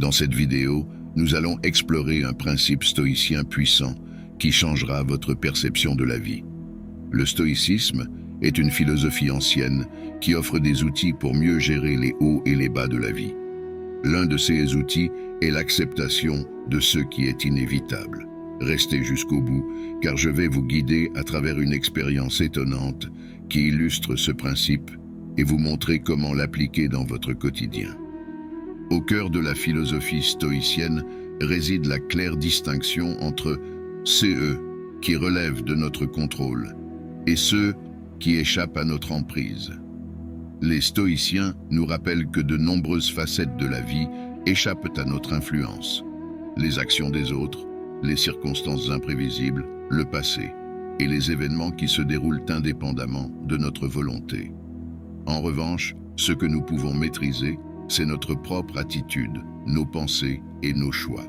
Dans cette vidéo, nous allons explorer un principe stoïcien puissant qui changera votre perception de la vie. Le stoïcisme est une philosophie ancienne qui offre des outils pour mieux gérer les hauts et les bas de la vie. L'un de ces outils est l'acceptation de ce qui est inévitable. Restez jusqu'au bout, car je vais vous guider à travers une expérience étonnante qui illustre ce principe et vous montrer comment l'appliquer dans votre quotidien. Au cœur de la philosophie stoïcienne réside la claire distinction entre ceux qui relèvent de notre contrôle et ceux qui échappent à notre emprise. Les stoïciens nous rappellent que de nombreuses facettes de la vie échappent à notre influence. Les actions des autres, les circonstances imprévisibles, le passé et les événements qui se déroulent indépendamment de notre volonté. En revanche, ce que nous pouvons maîtriser, c'est notre propre attitude, nos pensées et nos choix.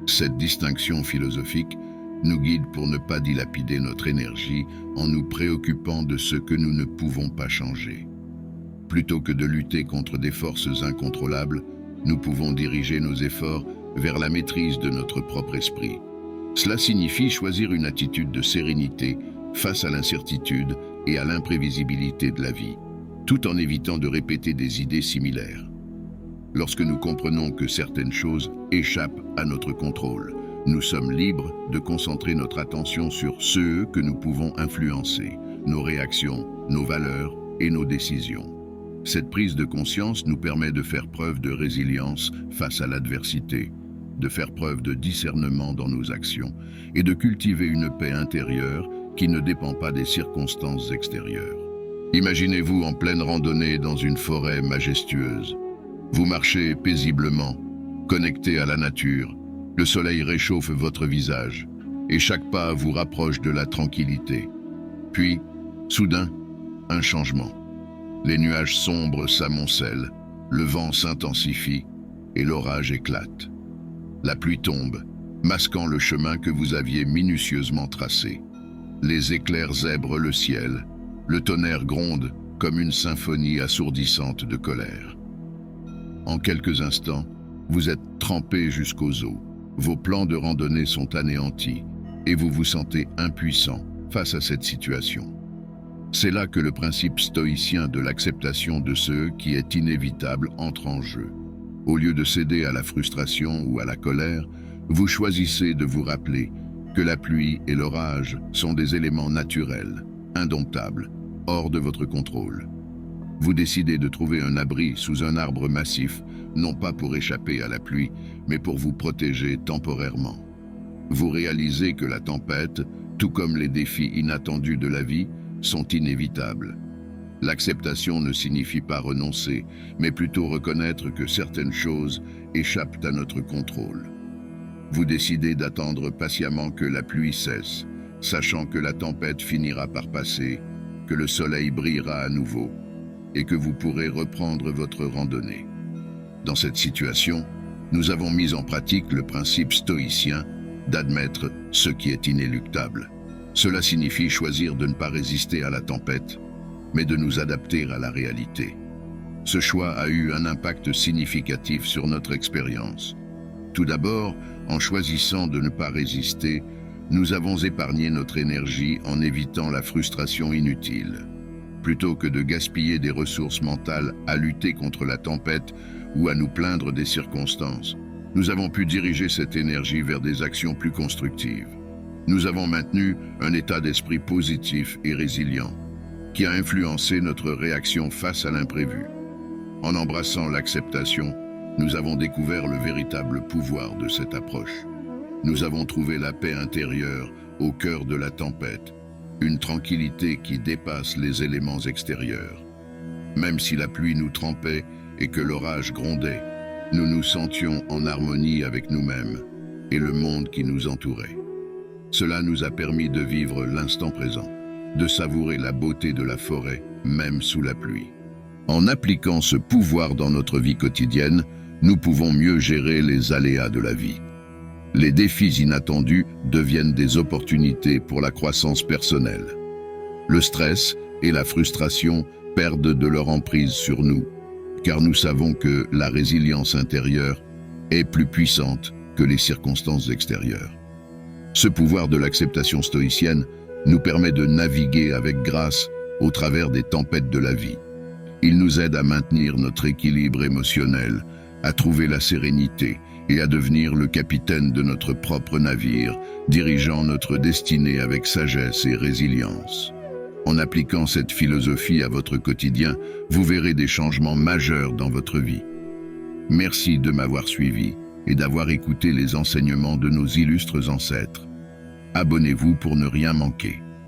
Cette distinction philosophique nous guide pour ne pas dilapider notre énergie en nous préoccupant de ce que nous ne pouvons pas changer. Plutôt que de lutter contre des forces incontrôlables, nous pouvons diriger nos efforts vers la maîtrise de notre propre esprit. Cela signifie choisir une attitude de sérénité face à l'incertitude et à l'imprévisibilité de la vie, tout en évitant de répéter des idées similaires. Lorsque nous comprenons que certaines choses échappent à notre contrôle, nous sommes libres de concentrer notre attention sur ceux que nous pouvons influencer, nos réactions, nos valeurs et nos décisions. Cette prise de conscience nous permet de faire preuve de résilience face à l'adversité, de faire preuve de discernement dans nos actions et de cultiver une paix intérieure qui ne dépend pas des circonstances extérieures. Imaginez-vous en pleine randonnée dans une forêt majestueuse. Vous marchez paisiblement, connecté à la nature. Le soleil réchauffe votre visage et chaque pas vous rapproche de la tranquillité. Puis, soudain, un changement. Les nuages sombres s'amoncellent, le vent s'intensifie et l'orage éclate. La pluie tombe, masquant le chemin que vous aviez minutieusement tracé. Les éclairs zèbrent le ciel, le tonnerre gronde comme une symphonie assourdissante de colère. En quelques instants, vous êtes trempé jusqu'aux os. Vos plans de randonnée sont anéantis et vous vous sentez impuissant face à cette situation. C'est là que le principe stoïcien de l'acceptation de ce qui est inévitable entre en jeu. Au lieu de céder à la frustration ou à la colère, vous choisissez de vous rappeler que la pluie et l'orage sont des éléments naturels, indomptables, hors de votre contrôle. Vous décidez de trouver un abri sous un arbre massif, non pas pour échapper à la pluie, mais pour vous protéger temporairement. Vous réalisez que la tempête, tout comme les défis inattendus de la vie, sont inévitables. L'acceptation ne signifie pas renoncer, mais plutôt reconnaître que certaines choses échappent à notre contrôle. Vous décidez d'attendre patiemment que la pluie cesse, sachant que la tempête finira par passer, que le soleil brillera à nouveau, et que vous pourrez reprendre votre randonnée. Dans cette situation, nous avons mis en pratique le principe stoïcien d'admettre ce qui est inéluctable. Cela signifie choisir de ne pas résister à la tempête, mais de nous adapter à la réalité. Ce choix a eu un impact significatif sur notre expérience. Tout d'abord, en choisissant de ne pas résister, nous avons épargné notre énergie en évitant la frustration inutile. Plutôt que de gaspiller des ressources mentales à lutter contre la tempête ou à nous plaindre des circonstances, nous avons pu diriger cette énergie vers des actions plus constructives. Nous avons maintenu un état d'esprit positif et résilient, qui a influencé notre réaction face à l'imprévu. En embrassant l'acceptation, nous avons découvert le véritable pouvoir de cette approche. Nous avons trouvé la paix intérieure au cœur de la tempête, une tranquillité qui dépasse les éléments extérieurs. Même si la pluie nous trempait et que l'orage grondait, nous nous sentions en harmonie avec nous-mêmes et le monde qui nous entourait. Cela nous a permis de vivre l'instant présent, de savourer la beauté de la forêt, même sous la pluie. En appliquant ce pouvoir dans notre vie quotidienne, nous pouvons mieux gérer les aléas de la vie. Les défis inattendus deviennent des opportunités pour la croissance personnelle. Le stress et la frustration perdent de leur emprise sur nous, car nous savons que la résilience intérieure est plus puissante que les circonstances extérieures. Ce pouvoir de l'acceptation stoïcienne nous permet de naviguer avec grâce au travers des tempêtes de la vie. Il nous aide à maintenir notre équilibre émotionnel, à trouver la sérénité et à devenir le capitaine de notre propre navire, dirigeant notre destinée avec sagesse et résilience. En appliquant cette philosophie à votre quotidien, vous verrez des changements majeurs dans votre vie. Merci de m'avoir suivi et d'avoir écouté les enseignements de nos illustres ancêtres. Abonnez-vous pour ne rien manquer.